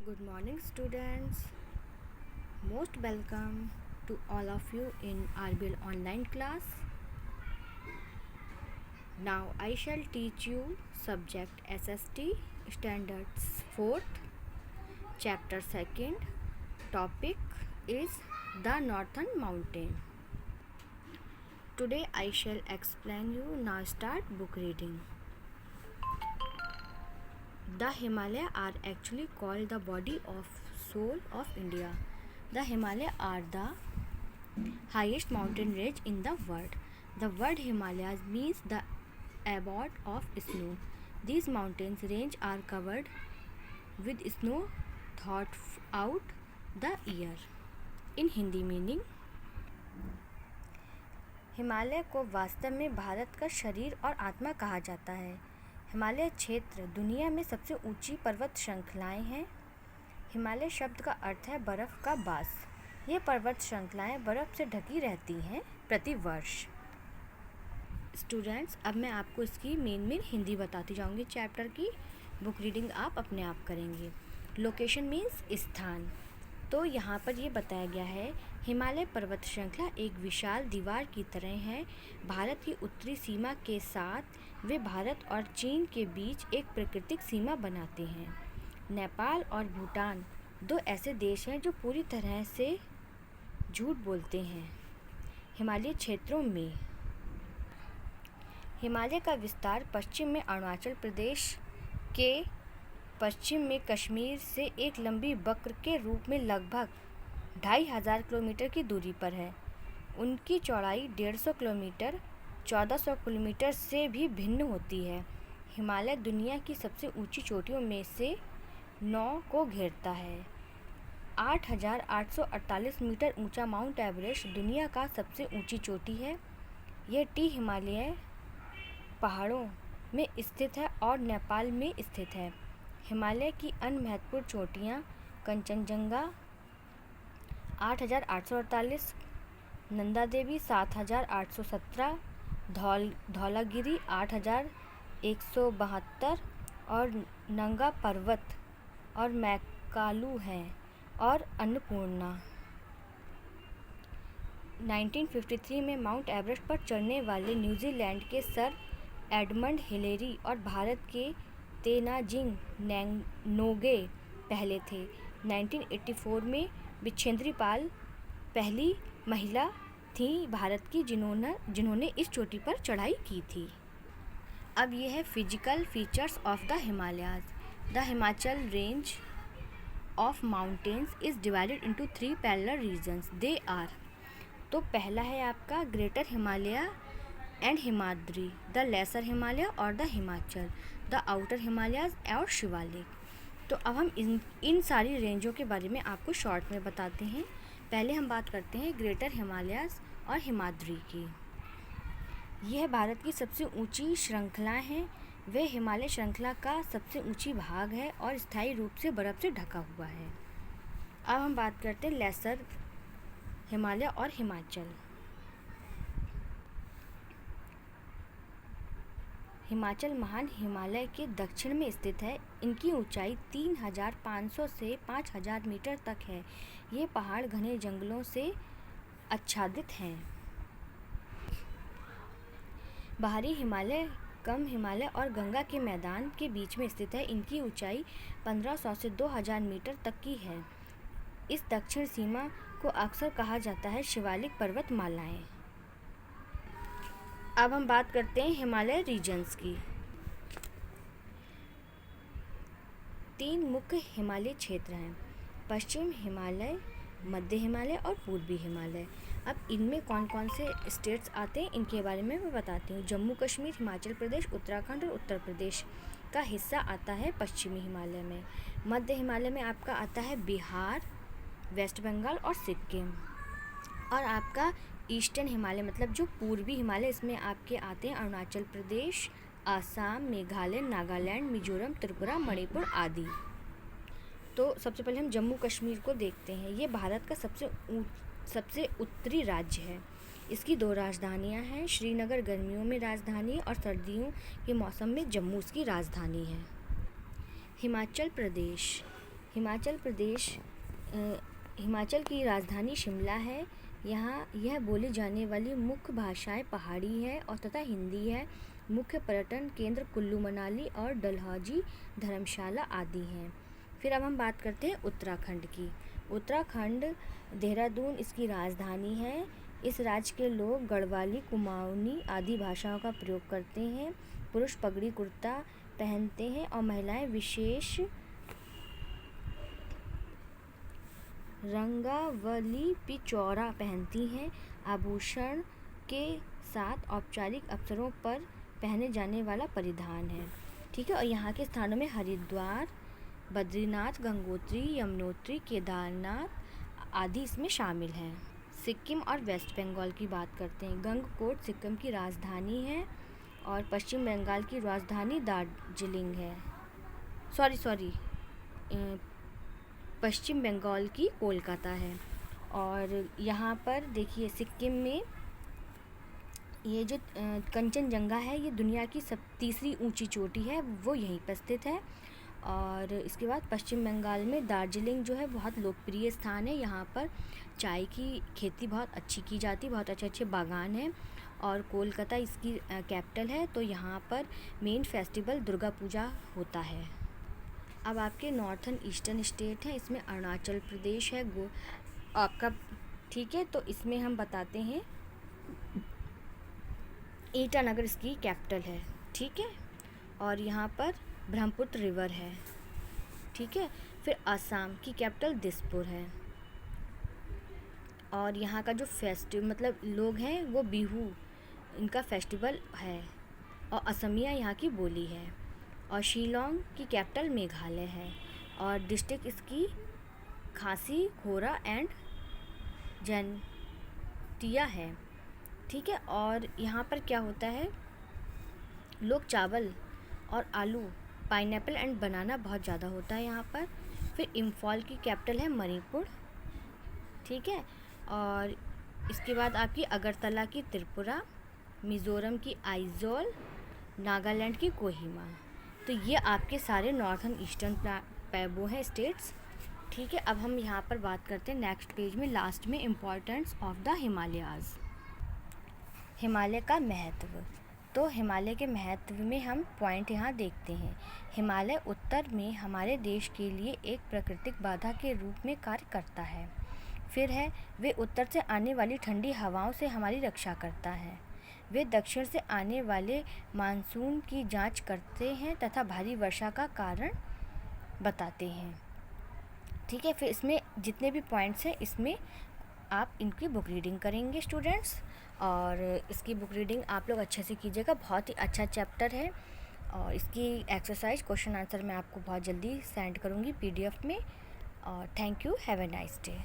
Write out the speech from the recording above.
Good morning, students. Most welcome to all of you in RBL online class. Now I shall teach you subject SST standards 4th, chapter 2nd. Topic is the Northern Mountain. Today I shall explain you. Now start book reading. The Himalayas are actually called the body of soul of India. The Himalayas are the highest mountain range in the world. The word Himalayas means the abode of snow. These mountains range are covered with snow throughout the year. In Hindi meaning, Himalaya को वास्तव में भारत का शरीर और आत्मा कहा जाता है। हिमालय क्षेत्र दुनिया में सबसे ऊंची पर्वत श्रृंखलाएं हैं। हिमालय शब्द का अर्थ है बर्फ़ का बास। ये पर्वत श्रृंखलाएं बर्फ़ से ढकी रहती हैं प्रति वर्ष। स्टूडेंट्स, अब मैं आपको इसकी मेन हिंदी बताती जाऊंगी। चैप्टर की बुक रीडिंग आप अपने आप करेंगे। लोकेशन मीन्स स्थान। तो यहाँ पर ये बताया गया है, हिमालय पर्वत श्रृंखला एक विशाल दीवार की तरह है। भारत की उत्तरी सीमा के साथ वे भारत और चीन के बीच एक प्राकृतिक सीमा बनाते हैं। नेपाल और भूटान दो ऐसे देश हैं जो पूरी तरह से झूठ बोलते हैं। हिमालय क्षेत्रों में हिमालय का विस्तार पश्चिम में अरुणाचल प्रदेश के पश्चिम में कश्मीर से एक लंबी वक्र के रूप में लगभग 2500 किलोमीटर की दूरी पर है। उनकी चौड़ाई 150 किलोमीटर 1400 किलोमीटर से भी भिन्न होती है। हिमालय दुनिया की सबसे ऊंची चोटियों में से 9 को घेरता है। 8848 मीटर ऊंचा माउंट एवरेस्ट दुनिया का सबसे ऊंची चोटी है। यह टी हिमालय पहाड़ों में स्थित है और नेपाल में स्थित है। हिमालय की अन्य महत्वपूर्ण चोटियाँ कंचनजंगा 8848, नंदा देवी 7817, धौलागिरी 8172 और नंगा पर्वत और मैकालू हैं और अन्नपूर्णा। 1953 में माउंट एवरेस्ट पर चढ़ने वाले न्यूजीलैंड के सर एडमंड हिलेरी और भारत के तेनाजिंग नोगे पहले थे। 1984 में बिछेंद्री पाल पहली महिला थी भारत की जिन्होंने इस चोटी पर चढ़ाई की थी। अब ये है physical features of the Himalayas. The Himachal range of mountains is divided into 3 parallel regions. They are, तो पहला है आपका greater Himalaya and Himadri, the lesser Himalaya और the Himachal, the outer Himalayas और शिवालिक। तो अब हम इन सारी रेंजों के बारे में आपको शॉर्ट में बताते हैं। पहले हम बात करते हैं ग्रेटर हिमालयाज और हिमाद्री की। यह भारत की सबसे ऊंची श्रृंखलाएं हैं। वे हिमालय श्रृंखला का सबसे ऊंची भाग है और स्थायी रूप से बर्फ़ से ढका हुआ है। अब हम बात करते हैं लेसर हिमालय और हिमाचल। हिमाचल महान हिमालय के दक्षिण में स्थित है। इनकी ऊंचाई 3500 से 5000 मीटर तक है। ये पहाड़ घने जंगलों से आच्छादित हैं। बाहरी हिमालय, कम हिमालय और गंगा के मैदान के बीच में स्थित है। इनकी ऊंचाई 1500 से 2000 मीटर तक की है। इस दक्षिण सीमा को अक्सर कहा जाता है शिवालिक पर्वतमालाएं। अब हम बात करते हैं हिमालय रीजन्स की। 3 मुख्य हिमालय क्षेत्र हैं, पश्चिम हिमालय, मध्य हिमालय और पूर्वी हिमालय। अब इनमें कौन कौन से स्टेट्स आते हैं इनके बारे में मैं बताती हूँ। जम्मू कश्मीर, हिमाचल प्रदेश, उत्तराखंड और उत्तर प्रदेश का हिस्सा आता है पश्चिमी हिमालय में। मध्य हिमालय में आपका आता है बिहार, वेस्ट बंगाल और सिक्किम। और आपका ईस्टर्न हिमालय मतलब जो पूर्वी हिमालय, इसमें आपके आते हैं अरुणाचल प्रदेश, आसाम, मेघालय, नागालैंड, मिजोरम, त्रिपुरा, मणिपुर आदि। तो सबसे पहले हम जम्मू कश्मीर को देखते हैं। ये भारत का सबसे उत्तरी राज्य है। इसकी 2 राजधानियां हैं। श्रीनगर गर्मियों में राजधानी है और सर्दियों के मौसम में जम्मू इसकी राजधानी है। हिमाचल प्रदेश हिमाचल प्रदेश हिमाचल की राजधानी शिमला है। यहाँ यह बोली जाने वाली मुख्य भाषाएं पहाड़ी है और तथा हिंदी है। मुख्य पर्यटन केंद्र कुल्लू मनाली और डलहौजी धर्मशाला आदि हैं। फिर अब हम बात करते हैं उत्तराखंड की। उत्तराखंड देहरादून इसकी राजधानी है। इस राज्य के लोग गढ़वाली, कुमाऊनी आदि भाषाओं का प्रयोग करते हैं। पुरुष पगड़ी कुर्ता पहनते हैं और महिलाएं विशेष रंगावली पिचौरा पहनती हैं। आभूषण के साथ औपचारिक अवसरों पर पहने जाने वाला परिधान है। ठीक है, और यहाँ के स्थानों में हरिद्वार, बद्रीनाथ, गंगोत्री, यमुनोत्री, केदारनाथ आदि इसमें शामिल हैं। सिक्किम और वेस्ट बंगाल की बात करते हैं। गंगकोट सिक्किम की राजधानी है और पश्चिम बंगाल की राजधानी दार्जिलिंग है। पश्चिम बंगाल की कोलकाता है। और यहाँ पर देखिए सिक्किम में ये जो कंचनजंगा है, ये दुनिया की तीसरी ऊंची चोटी है, वो यहीं पर स्थित है। और इसके बाद पश्चिम बंगाल में दार्जिलिंग जो है बहुत लोकप्रिय स्थान है। यहाँ पर चाय की खेती बहुत अच्छी की जाती है, बहुत अच्छे अच्छे बागान हैं। और कोलकाता इसकी कैपिटल है, तो यहाँ पर मेन फेस्टिवल दुर्गा पूजा होता है। अब आपके नॉर्थन ईस्टर्न स्टेट हैं, इसमें अरुणाचल प्रदेश है आपका। ठीक है, तो इसमें हम बताते हैं ईटानगर इसकी कैपिटल है। ठीक है, और यहाँ पर ब्रह्मपुत्र रिवर है। ठीक है, फिर असम की कैपिटल दिसपुर है। और यहाँ का जो मतलब लोग हैं वो बिहू इनका फेस्टिवल है और असमिया यहाँ की बोली है। और शिलोंग की कैपिटल मेघालय है और डिस्ट्रिक्ट इसकी खासी, खोरा एंड जैंतिया है। ठीक है, और यहाँ पर क्या होता है, लोग चावल और आलू, पाइनएप्पल एंड बनाना बहुत ज़्यादा होता है यहाँ पर। फिर इम्फॉल की कैपिटल है मणिपुर। ठीक है, और इसके बाद आपकी अगरतला की त्रिपुरा, मिज़ोरम की आइजोल, नागालैंड की कोहिमा। तो ये आपके सारे नॉर्थन ईस्टर्न वो हैं स्टेट्स। ठीक है, अब हम यहाँ पर बात करते हैं नेक्स्ट पेज में लास्ट में importance of the Himalayas. Himalaya का महत्व। तो हिमालय के महत्व में हम पॉइंट यहाँ देखते हैं। हिमालय उत्तर में हमारे देश के लिए एक प्राकृतिक बाधा के रूप में कार्य करता है। फिर है, वे उत्तर से आने वाली ठंडी हवाओं से हमारी रक्षा करता है। वे दक्षिण से आने वाले मानसून की जांच करते हैं तथा भारी वर्षा का कारण बताते हैं। ठीक है, फिर इसमें जितने भी पॉइंट्स हैं इसमें आप इनकी बुक रीडिंग करेंगे स्टूडेंट्स, और इसकी बुक रीडिंग आप लोग अच्छे से कीजिएगा। बहुत ही अच्छा चैप्टर है और इसकी एक्सरसाइज क्वेश्चन आंसर मैं आपको बहुत जल्दी सेंड करूँगी PDF में। और thank you, have a nice day.